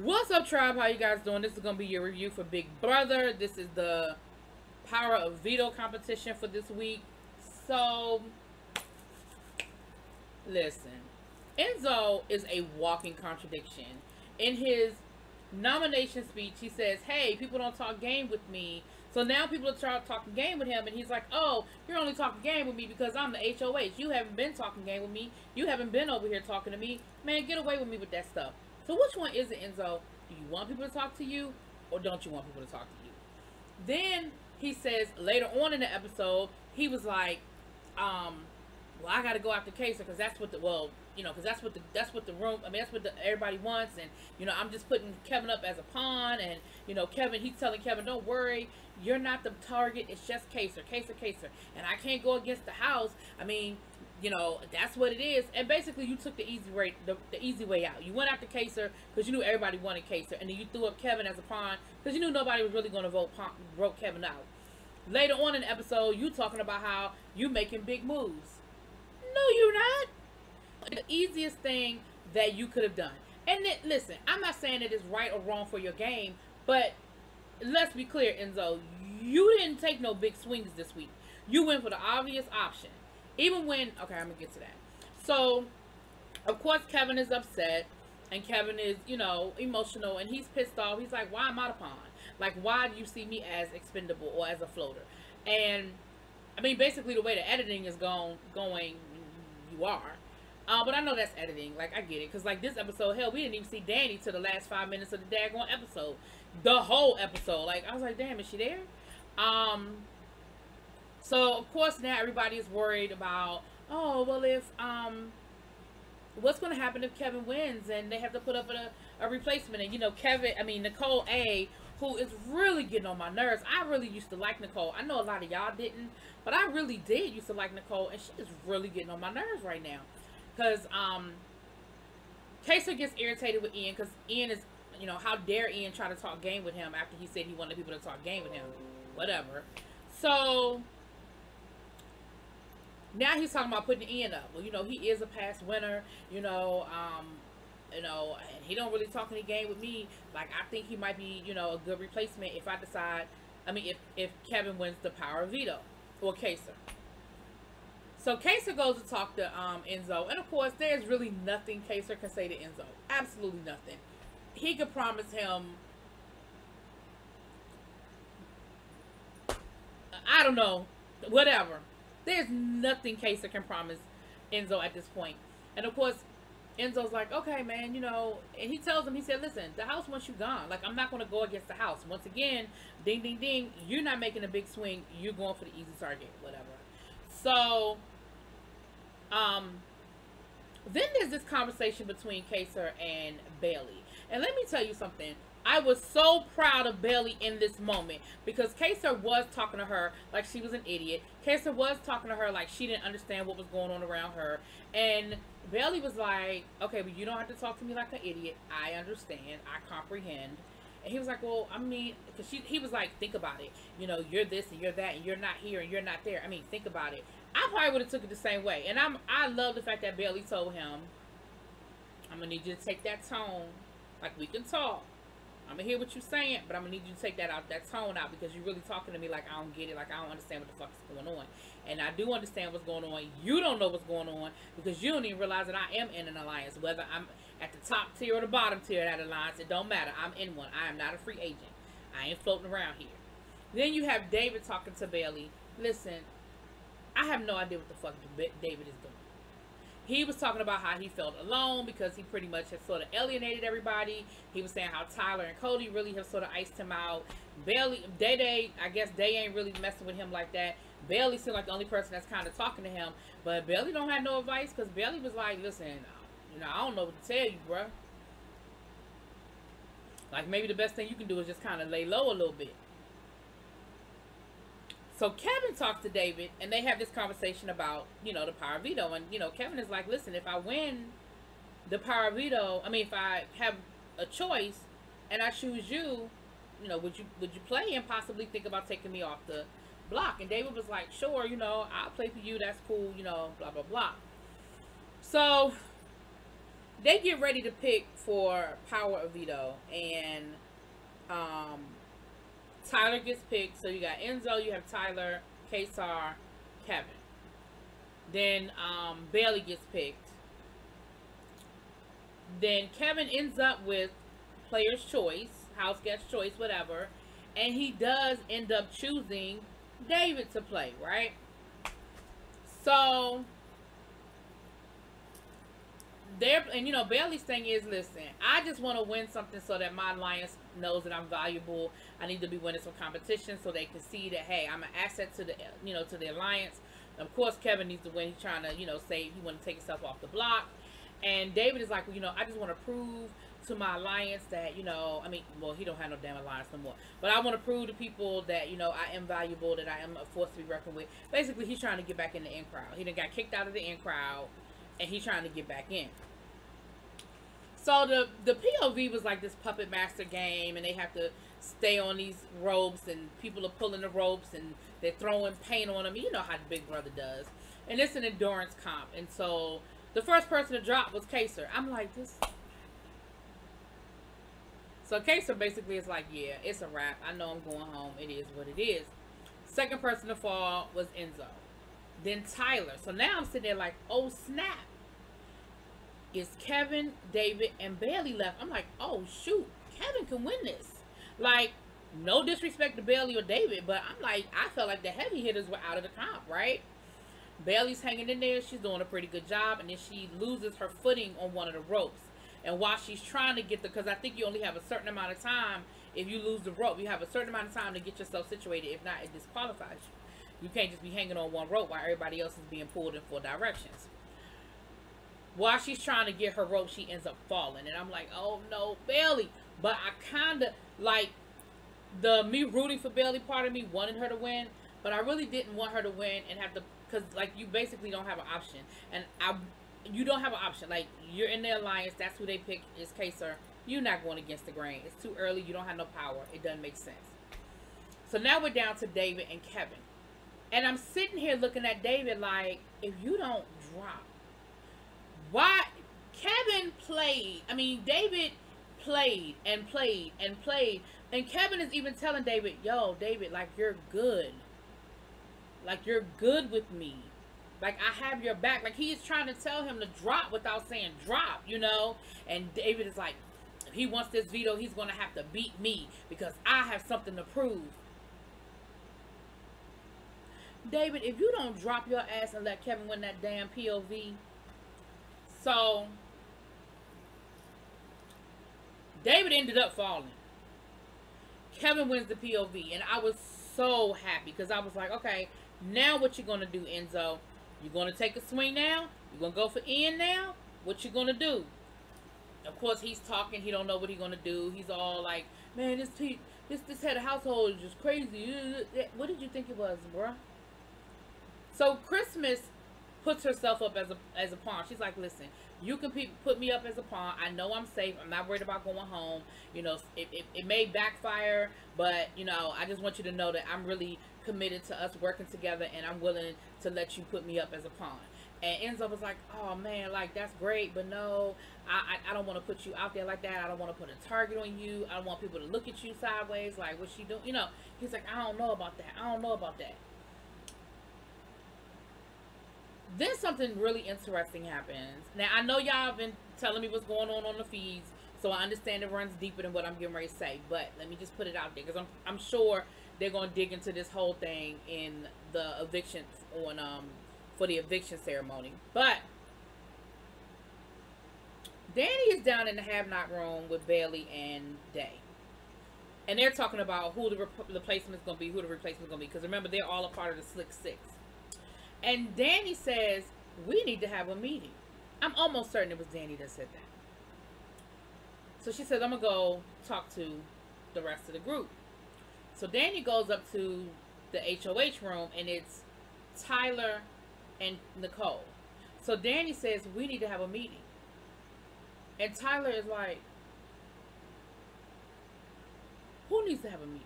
What's up, tribe? How you guys doing? This is going to be your review for Big Brother. This is the Power of Veto competition for this week. So, listen. Enzo is a walking contradiction. In his nomination speech, he says, hey, people don't talk game with me. So now people are talking game with him, and he's like, oh, you're only talking game with me because I'm the HOH. You haven't been talking game with me. You haven't been over here talking to me. Man, get away with me with that stuff. So which one is it, Enzo? Do you want people to talk to you, or don't you want people to talk to you? Then he says later on in the episode, he was like, well, I got to go after Kaser because that's what the, well, you know, because that's what the room, I mean, that's what everybody wants, and, you know, I'm just putting Kevin up as a pawn, and, you know, Kevin, he's telling Kevin, don't worry, you're not the target, it's just Kaser, and I can't go against the house. I mean, you know, that's what it is. And basically, you took the easy way out. You went after Kaser because you knew everybody wanted Kaser, and then you threw up Kevin as a pawn because you knew nobody was really going to vote Kevin out. Later on in the episode, you talking about how you making big moves. No, you're not. The easiest thing that you could have done. And then, listen, I'm not saying it is right or wrong for your game, but let's be clear, Enzo, you didn't take no big swings this week. You went for the obvious option. Even when, okay, I'm going to get to that. So, of course, Kevin is upset, and Kevin is, you know, emotional, and he's pissed off. He's like, why am I the pawn? Like, why do you see me as expendable or as a floater? And, I mean, basically, the way the editing is going, you are. But I know that's editing. Like, I get it. Because, like, this episode, hell, we didn't even see Danny till the last 5 minutes of the daggone episode. The whole episode. Like, I was like, damn, is she there? So, of course, now everybody is worried about, oh, well, if, what's going to happen if Kevin wins and they have to put up a replacement? And, you know, Nicole A., who is really getting on my nerves. I really used to like Nicole. I know a lot of y'all didn't, but I really did used to like Nicole, and she is really getting on my nerves right now. Because, Kaser gets irritated with Ian because Ian is, you know, how dare Ian try to talk game with him after he said he wanted people to talk game with him. Whatever. So, now he's talking about putting Ian up. Well, you know, he is a past winner, you know, and he don't really talk any game with me. Like, I think he might be, you know, a good replacement if I decide, I mean, if Kevin wins the Power of Veto, or Kaser. So, Kaser goes to talk to Enzo, and of course, there's really nothing Kaser can say to Enzo. Absolutely nothing. He could promise him, I don't know, whatever. There's nothing Kaser can promise Enzo at this point. And of course, Enzo's like, okay, man, you know, and he tells him, he said, listen, the house wants you gone. Like, I'm not going to go against the house. Once again, ding, ding, ding, you're not making a big swing. You're going for the easy target, whatever. So, then there's this conversation between Kaser and Bailey. And let me tell you something. I was so proud of Bailey in this moment because Kaser was talking to her like she was an idiot. Kaser was talking to her like she didn't understand what was going on around her. And Bailey was like, okay, but you don't have to talk to me like an idiot. I understand. I comprehend. And he was like, well, I mean, because he was like, think about it. You know, you're this and you're that and you're not here and you're not there. I mean, think about it. I probably would have took it the same way. And I love the fact that Bailey told him, I'm going to need you to take that tone. Like, we can talk. I'm going to hear what you're saying, but I'm going to need you to take that tone out because you're really talking to me like I don't get it, like I don't understand what the fuck is going on. And I do understand what's going on. You don't know what's going on because you don't even realize that I am in an alliance. Whether I'm at the top tier or the bottom tier of that alliance, it don't matter. I'm in one. I am not a free agent. I ain't floating around here. Then you have David talking to Bailey. Listen, I have no idea what the fuck David is doing. He was talking about how he felt alone because he pretty much had sort of alienated everybody. He was saying how Tyler and Cody really have sort of iced him out. Bailey, I guess they ain't really messing with him like that. Bailey seemed like the only person that's kind of talking to him. But Bailey don't have no advice because Bailey was like, listen, you know, I don't know what to tell you, bruh. Like, maybe the best thing you can do is just kind of lay low a little bit. So Kevin talks to David, and they have this conversation about, you know, the Power of Veto. And, you know, Kevin is like, listen, if I win the Power of Veto, I mean, if I have a choice and I choose you, you know, would you play and possibly think about taking me off the block? And David was like, sure, you know, I'll play for you. That's cool, you know, blah, blah, blah. So they get ready to pick for Power of Veto, and Tyler gets picked. So you got Enzo, you have Tyler, Kesar, Kevin. Then Bailey gets picked. Then Kevin ends up with player's choice, house guest choice, whatever. And he does end up choosing David to play, right? So there, and you know, Bailey's thing is, listen, I just want to win something so that my alliance knows that I'm valuable. I need to be winning some competition so they can see that, hey, I'm an asset to the, you know, to the alliance. Of course, Kevin needs to win. He's trying to, you know, say he want to take himself off the block. And David is like, well, you know, I just want to prove to my alliance that, you know, I mean, well, he don't have no damn alliance no more. But I want to prove to people that, you know, I am valuable, that I am a force to be reckoned with. Basically, he's trying to get back in the in crowd. He done got kicked out of the in crowd, and he's trying to get back in. So the POV was like this puppet master game, and they have to stay on these ropes, and people are pulling the ropes, and they're throwing paint on them. You know how the Big Brother does. And it's an endurance comp. And so the first person to drop was Kesar. I'm like, this. So Kesar basically is like, yeah, it's a wrap. I know I'm going home. It is what it is. Second person to fall was Enzo. Then Tyler. So now I'm sitting there like, oh snap. It's Kevin, David, and Bailey left. I'm like, oh shoot, Kevin can win this. Like, no disrespect to Bailey or David, but I'm like, I felt like the heavy hitters were out of the comp, right? Bailey's hanging in there. She's doing a pretty good job. And then she loses her footing on one of the ropes. And while she's trying to get the, because I think you only have a certain amount of time. If you lose the rope, you have a certain amount of time to get yourself situated. If not, it disqualifies you. You can't just be hanging on one rope while everybody else is being pulled in 4 directions. While she's trying to get her rope, she ends up falling. And I'm like, oh no, Bailey. But I kind of, like, me rooting for Bailey, part of me wanted her to win. But I really didn't want her to win and have to, because, like, you basically don't have an option. And you don't have an option. Like, you're in the alliance. That's who they pick is Kesar. You're not going against the grain. It's too early. You don't have no power. It doesn't make sense. So now we're down to David and Kevin. And I'm sitting here looking at David like, if you don't drop, why? Kevin played. I mean, David played and played and played. And Kevin is even telling David, yo, David, like, you're good. Like, you're good with me. Like, I have your back. Like, he is trying to tell him to drop without saying drop, you know? And David is like, if he wants this veto, he's going to have to beat me because I have something to prove. David, if you don't drop your ass and let Kevin win that damn POV. So, David ended up falling. Kevin wins the POV. And I was so happy because I was like, okay, now what you going to do, Enzo? You going to take a swing now? You going to go for Ian now? What you going to do? Of course, he's talking. He don't know what he's going to do. He's all like, man, this head of household is just crazy. What did you think it was, bruh? So Christmas puts herself up as a pawn. She's like, listen, you can put me up as a pawn. I know I'm safe. I'm not worried about going home. You know, it may backfire, but, you know, I just want you to know that I'm really committed to us working together, and I'm willing to let you put me up as a pawn. And Enzo was like, oh man, like, that's great, but no, I don't want to put you out there like that. I don't want to put a target on you. I don't want people to look at you sideways like, what's she doing? You know, he's like, I don't know about that. I don't know about that. Then something really interesting happens. Now, I know y'all have been telling me what's going on the feeds, so I understand it runs deeper than what I'm getting ready to say. But let me just put it out there, because I'm sure they're going to dig into this whole thing in the eviction on for the eviction ceremony. But Danny is down in the have-not room with Bailey and Day. And they're talking about who the replacement is going to be, who the replacement is going to be. Because remember, they're all a part of the Slick Six. And Danny says, we need to have a meeting. I'm almost certain it was Danny that said that. So she says, I'm going to go talk to the rest of the group. So Danny goes up to the HOH room, and it's Tyler and Nicole. So Danny says, we need to have a meeting. And Tyler is like, who needs to have a meeting?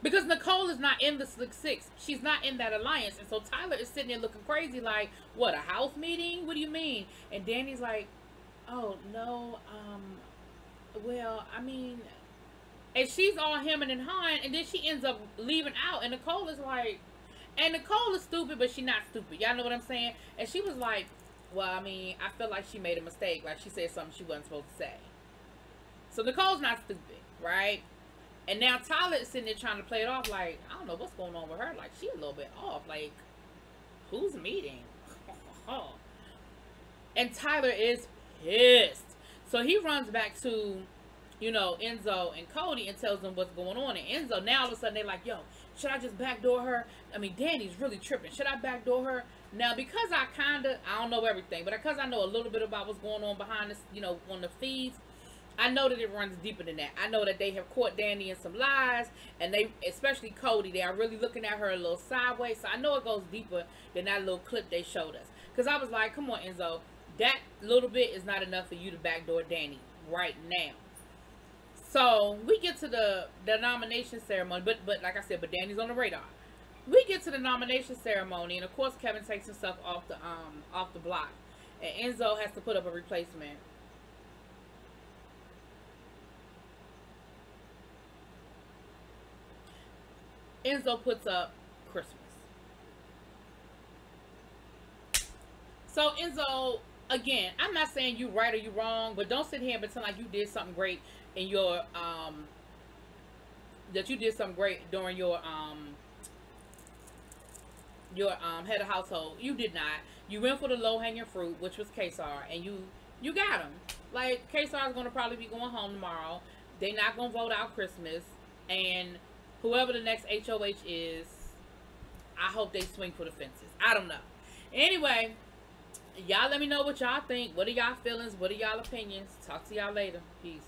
Because Nicole is not in the Slick Six. She's not in that alliance. And so Tyler is sitting there looking crazy like, what, a house meeting? What do you mean? And Danny's like, Oh no, well, I mean, and she's all hemming and hawing, and then she ends up leaving out, and Nicole is like, and Nicole is stupid, but she's not stupid. Y'all know what I'm saying? And she was like, well, I mean, I feel like she made a mistake. Like, she said something she wasn't supposed to say. So Nicole's not stupid, right? And now Tyler is sitting there trying to play it off like, I don't know what's going on with her. Like, she a little bit off. Like, who's meeting? And Tyler is pissed. So he runs back to, you know, Enzo and Cody and tells them what's going on. And Enzo, now all of a sudden they're like, yo, should I just backdoor her? I mean, Danny's really tripping. Should I backdoor her? Now, because I don't know everything, but because I know a little bit about what's going on behind this, you know, on the feeds, I know that it runs deeper than that. I know that they have caught Danny in some lies, and they, especially Cody, they are really looking at her a little sideways. So I know it goes deeper than that little clip they showed us. Because I was like, come on, Enzo, that little bit is not enough for you to backdoor Danny right now. So we get to the nomination ceremony, but like I said, but Danny's on the radar. We get to the nomination ceremony, and of course Kevin takes himself off the block, and Enzo has to put up a replacement. Enzo puts up Christmas. So Enzo, again, I'm not saying you right or you wrong, but don't sit here and pretend like you did something great in your that you did something great during your head of household. You did not. You went for the low hanging fruit, which was Kesar, and you got him. Like, Kesar is gonna probably be going home tomorrow. They're not gonna vote out Christmas, and whoever the next HOH is, I hope they swing for the fences. I don't know. Anyway, y'all let me know what y'all think. What are y'all feelings? What are y'all opinions? Talk to y'all later. Peace.